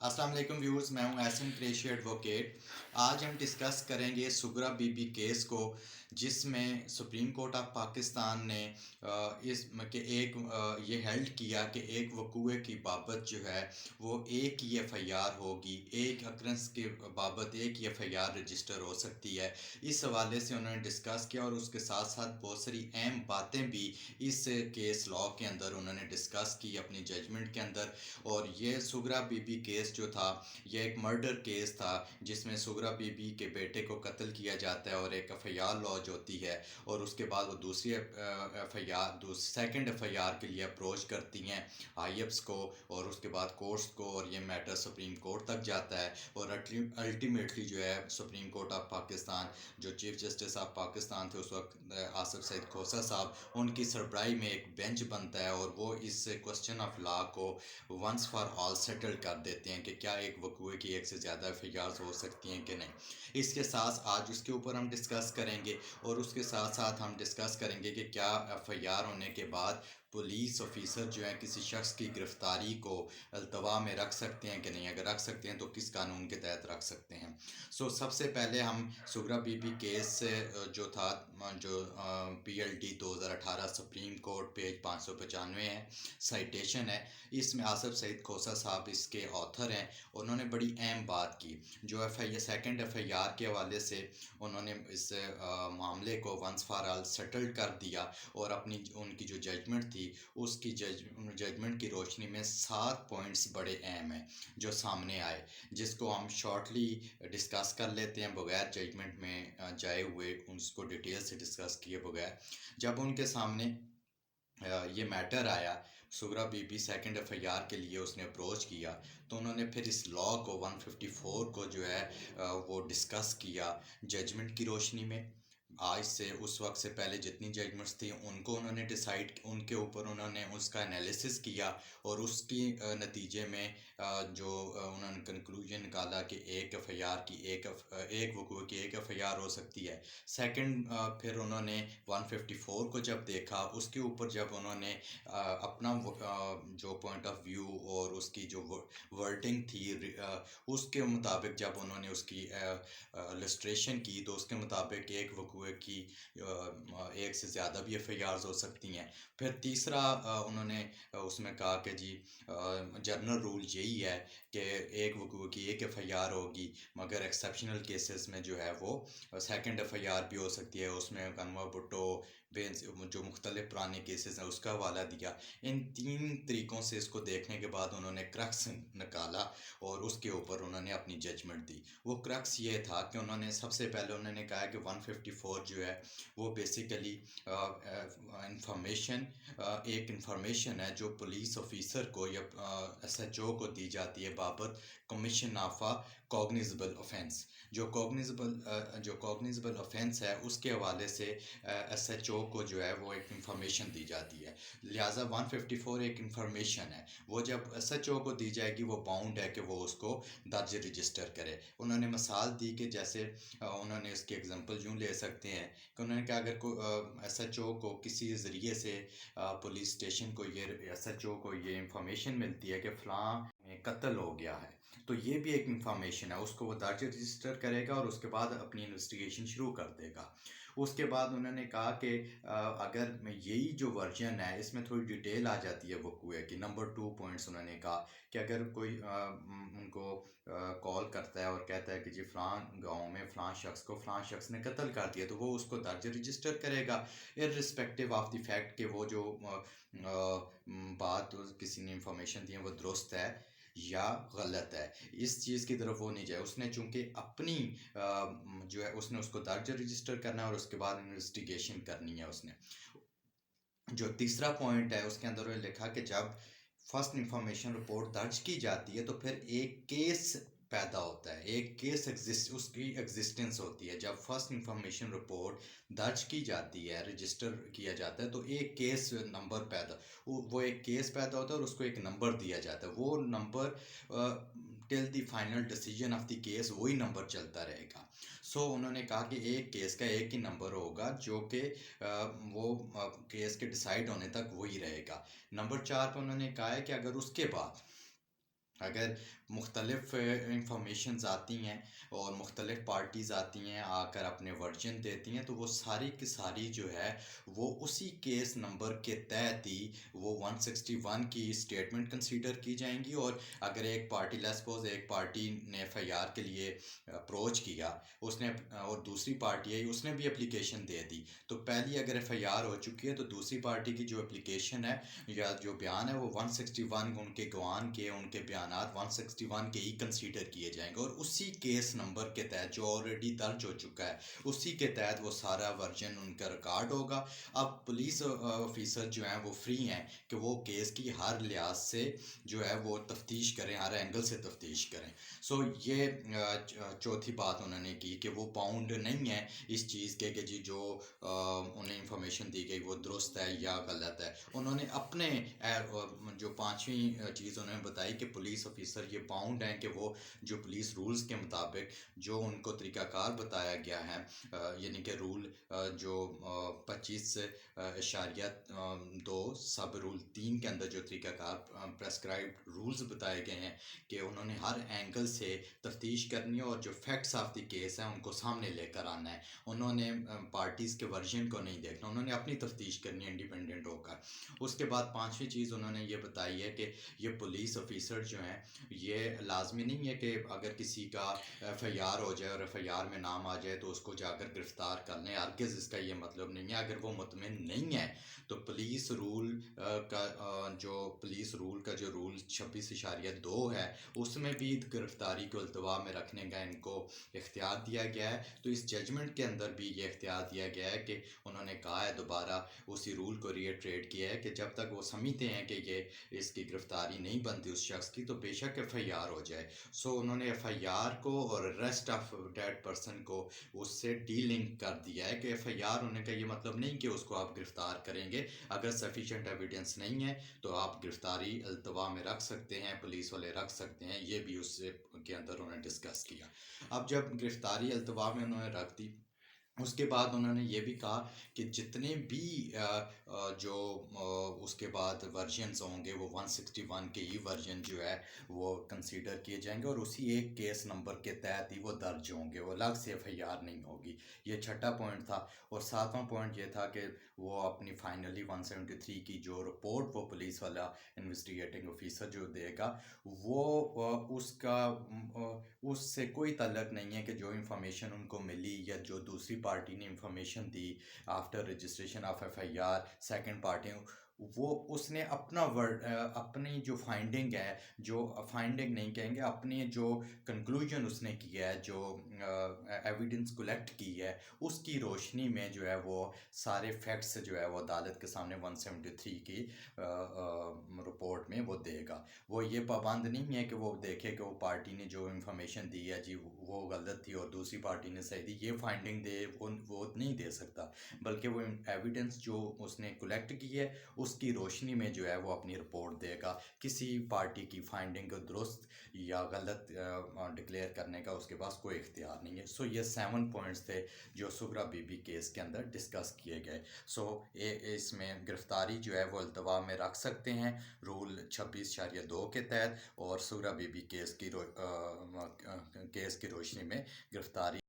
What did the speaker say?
السلام علیکم ویورز، میں ہوں ایسن قریشی ایڈوکیٹ۔ آج ہم ڈسکس کریں گے سغرا بی بی کیس کو، جس میں سپریم کورٹ آف پاکستان نے اس کہ یہ ہیلڈ کیا کہ ایک وقوعے کی بابت جو ہے وہ ایک ہی ایف آئی آر ہوگی، ایک اکرنس کے بابت ایک ہی ایف آئی آر رجسٹر ہو سکتی ہے۔ اس حوالے سے انہوں نے ڈسکس کیا اور اس کے ساتھ ساتھ بہت ساری اہم باتیں بھی اس کیس لاء کے اندر انہوں نے ڈسکس کی اپنی ججمنٹ کے اندر۔ اور یہ سغرا بی بی کیس جو تھا، یہ ایک مرڈر کیس تھا جس میں سغرا بی بی کے بیٹے کو قتل کیا جاتا ہے اور ایک ایف آئی آر لانچ ہوتی ہے، اور اس کے بعد وہ دوسری F I R second F I R کے لیے اپروچ کرتی ہیں آئی ایپس کو، اور اس کے بعد کورٹس کو، اور یہ میٹر سپریم کورٹ تک جاتا ہے۔ اور الٹیمیٹلی جو ہے سپریم کورٹ آف پاکستان، جو چیف جسٹس آف پاکستان تھے اس وقت آصف سعید کھوسہ صاحب، ان کی سربراہی میں ایک بینچ بنتا ہے اور وہ اس کوسچن آف لا کو ونس فار آل سیٹل کر دیتے ہیں کہ کیا ایک وقوعے کی ایک سے زیادہ ایف آئی آرز ہو سکتی ہیں کہ نہیں۔ اس کے ساتھ آج اس کے اوپر ہم ڈسکس کریں گے، اور اس کے ساتھ ساتھ ہم ڈسکس کریں گے کہ کیا ایف آئی آر ہونے کے بعد پولیس آفیسر جو ہیں کسی شخص کی گرفتاری کو التوا میں رکھ سکتے ہیں کہ نہیں، اگر رکھ سکتے ہیں تو کس قانون کے تحت رکھ سکتے ہیں۔ سب سے پہلے ہم سغرا بی بی کیس سے جو تھا، جو P L D 2018 supreme court page 595 ہے، سائٹیشن ہے، اس میں آصف سعید کھوسہ صاحب اس کے آتھر ہیں۔ انہوں نے بڑی اہم بات کی، جو سیکنڈ ایف آئی آر کے حوالے سے انہوں نے اس معاملے کو ونس فار آل سیٹل کر دیا، اور اپنی ان کی جو ججمنٹ تھی اس کی ججمنٹ کی روشنی میں 7 پوائنٹس بڑے اہم ہیں جو سامنے آئے، جس کو ہم شارٹلی ڈسکس کر لیتے ہیں بغیر ججمنٹ میں جائے ہوئے، اس کو ڈیٹیل سے ڈسکس کیے بغیر۔ جب ان کے سامنے یہ میٹر آیا، Sughra Bibi second F I R کے لیے اس نے اپروچ کیا، تو انہوں نے پھر اس لاء کو 154 کو جو ہے وہ ڈسکس کیا ججمنٹ کی روشنی میں۔ آج سے اس وقت سے پہلے جتنی ججمنٹس تھیں ان کو انہوں نے ڈیسائیڈ، ان کے اوپر انہوں نے اس کا انالیسس کیا، اور اس کی نتیجے میں جو انہوں نے کنکلوژن نکالا کہ ایک ایف آئی آر کی ایک وقوع کی ایک ایف آئی آر ہو سکتی ہے۔ سیکنڈ پھر انہوں نے 154 کو جب دیکھا، اس کے اوپر جب انہوں نے اپنا جو پوائنٹ آف ویو اور اس کی جو ورڈنگ تھی اس کے مطابق جب انہوں نے اس کی لسٹریشن کی، تو اس کے مطابق ایک وقوعے کی ایک سے زیادہ بھی ایف آئی آرز ہو سکتی ہیں۔ پھر تیسرا انہوں نے اس میں کہا کہ جی جنرل رول یہی ہے کہ ایک وقوعے کی ایک ایف آئی آر ہوگی، مگر ایکسیپشنل کیسز میں جو ہے وہ سیکنڈ ایف آئی آر بھی ہو سکتی ہے۔ اس میں کنوا بھٹو جو مختلف پرانے کیسز ہیں اس کا حوالہ دیا۔ ان 3 طریقوں سے اس کو دیکھنے کے بعد انہوں نے کرکس نکالا، اور اس کے اوپر انہوں نے اپنی ججمنٹ دی۔ وہ کرکس یہ تھا کہ انہوں نے سب سے پہلے انہوں نے کہا کہ 154 جو ہے وہ بیسیکلی انفارمیشن ایک انفارمیشن ہے جو پولیس آفیسر کو یا ایس ایچ او کو دی جاتی ہے بابت کمیشن آف کوگنیزبل آفینس۔ جو کوگنیزبل آفینس ہے اس کے حوالے سے ایس ایچ او کو جو ہے وہ ایک انفارمیشن دی جاتی ہے، لہٰذا 154 ایک انفارمیشن ہے، وہ جب ایس ایچ او کو دی جائے گی وہ باؤنڈ ہے کہ وہ اس کو درج رجسٹر کرے۔ انہوں نے مثال دی کہ جیسے انہوں نے اس کی ایگزامپل یوں لے سکتے ہیں کہ انہوں نے کہا اگر ایس ایچ او کو کسی ذریعے سے پولیس اسٹیشن کو ایس ایچ او کو یہ انفارمیشن ملتی ہے کہ فلاں میں قتل ہو گیا ہے، تو یہ بھی ایک انفارمیشن ہے، اس کو وہ درج رجسٹر کرے گا اور اس کے بعد اپنی انویسٹیگیشن شروع کر دے گا۔ اس کے بعد انہوں نے کہا کہ اگر یہی جو ورژن ہے اس میں تھوڑی ڈیٹیل آ جاتی ہے وقوعے کی۔ نمبر 2 پوائنٹس انہوں نے کہا کہ اگر کوئی ان کو کال کرتا ہے اور کہتا ہے کہ جی فلاں گاؤں میں فلاں شخص کو فلاں شخص نے قتل کر دیا، تو وہ اس کو درج رجسٹر کرے گا ارسپیکٹیو آف دی فیکٹ کہ وہ جو بات کسی نے انفارمیشن دی ہے وہ درست ہے یا غلط ہے، اس چیز کی طرف وہ نہیں جائے۔ اس نے چونکہ اپنی جو ہے اس نے اس کو درج رجسٹر کرنا ہے اور اس کے بعد انویسٹیگیشن کرنی ہے اس نے۔ جو تیسرا پوائنٹ ہے اس کے اندر انہوں نے لکھا کہ جب فرسٹ انفارمیشن رپورٹ درج کی جاتی ہے تو پھر ایک کیس پیدا ہوتا ہے، ایک کیس اس کی ایگزسٹنس ہوتی ہے۔ جب فرسٹ انفارمیشن رپورٹ درج کی جاتی ہے، رجسٹر کیا جاتا ہے، تو ایک کیس نمبر وہ ایک کیس پیدا ہوتا ہے اور اس کو ایک نمبر دیا جاتا ہے، وہ number till the final decision of the case وہی نمبر چلتا رہے گا۔ انہوں نے کہا کہ ایک کیس کا ایک ہی نمبر ہوگا جو کہ وہ کیس کے ڈیسائیڈ ہونے تک وہی رہے گا۔ نمبر 4 پہ انہوں نے کہا ہے کہ اگر اس کے بعد اگر مختلف انفارمیشنز آتی ہیں اور مختلف پارٹیز آتی ہیں آ کر اپنے ورژن دیتی ہیں، تو وہ ساری کی ساری جو ہے وہ اسی کیس نمبر کے تحت ہی وہ 161 کی اسٹیٹمنٹ کنسیڈر کی جائیں گی. اور اگر ایک پارٹی لیسپوز ایک پارٹی نے ایف آئی آر کے لیے اپروچ کیا، اس نے اور دوسری پارٹی ہے اس نے بھی اپلیکیشن دے دی، تو پہلی اگر ایف آئی آر ہو چکی ہے تو دوسری پارٹی کی جو اپلیکیشن ہے یا جو بیان ہے وہ 161 ان کے گوان کے ان کے بیانات 161 کے ہی کنسیڈر کیے جائیں گے، اور اسی کیس نمبر کے تحت جو آلریڈی درج ہو چکا ہے اسی کے تحت وہ سارا ورژن ان کا ریکارڈ ہوگا. اب پولیس آفیسر جو ہیں وہ فری ہیں کہ وہ کیس کی ہر لحاظ سے جو ہے وہ تفتیش کریں، ہر اینگل سے تفتیش کریں. سو یہ چوتھی بات انہوں نے کی کہ وہ باؤنڈ نہیں ہے اس چیز کے کہ جی جو انہیں انفارمیشن دی گئی وہ درست ہے یا غلط ہے. انہوں نے اپنے جو پانچویں چیز انہوں نے بتائی کہ پولیس آفیسر یہ باؤنڈ ہیں کہ وہ جو پولیس رولز کے مطابق جو ان کو طریقہ کار بتایا گیا ہے، یعنی کہ رول جو 25.2 سب رول 3 کے اندر جو طریقہ کار پریسکرائبڈ رولز بتائے گئے ہیں کہ انہوں نے ہر اینگل سے تفتیش کرنی ہے اور جو فیکٹس آف دی کیس ہیں ان کو سامنے لے کر آنا ہے. انہوں نے پارٹیز کے ورژن کو نہیں دیکھنا، انہوں نے اپنی تفتیش کرنی ہے انڈیپینڈنٹ ہو کر. اس کے بعد پانچویں چیز انہوں نے یہ بتائی ہے کہ یہ پولیس آفیسر جو ہیں یہ لازمی نہیں ہے کہ اگر کسی کا ایف آئی آر ہو جائے اور ایف آئی آر میں نام آ جائے تو اس کو جا کر گرفتار کر لیں. ہرگز اس کا یہ مطلب نہیں ہے. اگر وہ مطمئن نہیں ہے تو پولیس رول کا جو رول 26.2 ہے اس میں بھی گرفتاری کو التوا میں رکھنے کا ان کو اختیار دیا گیا ہے. تو اس ججمنٹ کے اندر بھی یہ اختیار دیا گیا ہے کہ انہوں نے کہا ہے دوبارہ اسی رول کو ریٹریٹ کیا ہے کہ جب تک وہ سمجھتے ہیں کہ یہ اس کی گرفتاری نہیں بنتی اس شخص کی تو بے شک ایف آئی آر ہو جائے. سو انہوں نے ایف آئی آر کو اور ریسٹ آف ڈیڈ پرسن کو اس سے ڈی لنک کر دیا ہے کہ ایف آئی آر ہونے کا یہ مطلب نہیں کہ اس کو آپ گرفتار کریں گے. اگر سفیشینٹ ایویڈنس نہیں ہے تو آپ گرفتاری التوا میں رکھ سکتے ہیں، پولیس والے رکھ سکتے ہیں. یہ بھی اس کے اندر انہوں نے ڈسکس کیا. اب جب گرفتاری التوا میں انہوں نے رکھ دی اس کے بعد انہوں نے یہ بھی کہا کہ جتنے بھی جو اس کے بعد ورژنز ہوں گے وہ 161 کے ہی ورژن جو ہے وہ کنسیڈر کیے جائیں گے اور اسی ایک کیس نمبر کے تحت ہی وہ درج ہوں گے، وہ الگ سے ایف آئی آر نہیں ہوگی. یہ چھٹا پوائنٹ تھا. اور ساتواں پوائنٹ یہ تھا کہ وہ اپنی فائنلی 173 کی جو رپورٹ وہ پولیس والا انویسٹیگیٹنگ آفیسر جو دے گا وہ اس کا اس سے کوئی تعلق نہیں ہے کہ جو انفارمیشن ان کو ملی یا جو دوسری پارٹی نے انفارمیشن دی after registration of F I R second party, وہ اس نے اپنا ورڈ اپنی جو فائنڈنگ ہے، جو فائنڈنگ نہیں کہیں گے، اپنی جو کنکلوژن اس نے کیا ہے، جو ایویڈنس کلیکٹ کی ہے اس کی روشنی میں جو ہے وہ سارے فیکٹس جو ہے وہ عدالت کے سامنے 173 کی رپورٹ میں وہ دے گا. وہ یہ پابند نہیں ہے کہ وہ دیکھے کہ وہ پارٹی نے جو انفارمیشن دی ہے جی وہ غلط تھی اور دوسری پارٹی نے صحیح دی، یہ فائنڈنگ دے وہ نہیں دے سکتا. بلکہ وہ ایویڈنس جو اس نے کلیکٹ کی ہے اس کی روشنی میں جو ہے وہ اپنی رپورٹ دے گا. کسی پارٹی کی فائنڈنگ کو درست یا غلط ڈکلیئر کرنے کا اس کے پاس کوئی اختیار نہیں ہے. سو یہ 7 پوائنٹس تھے جو سغرا بی بی کیس کے اندر ڈسکس کیے گئے. سو اس میں گرفتاری جو ہے وہ التوا میں رکھ سکتے ہیں رول 26.2 کے تحت، اور سغرا بی بی کیس کی روشنی میں گرفتاری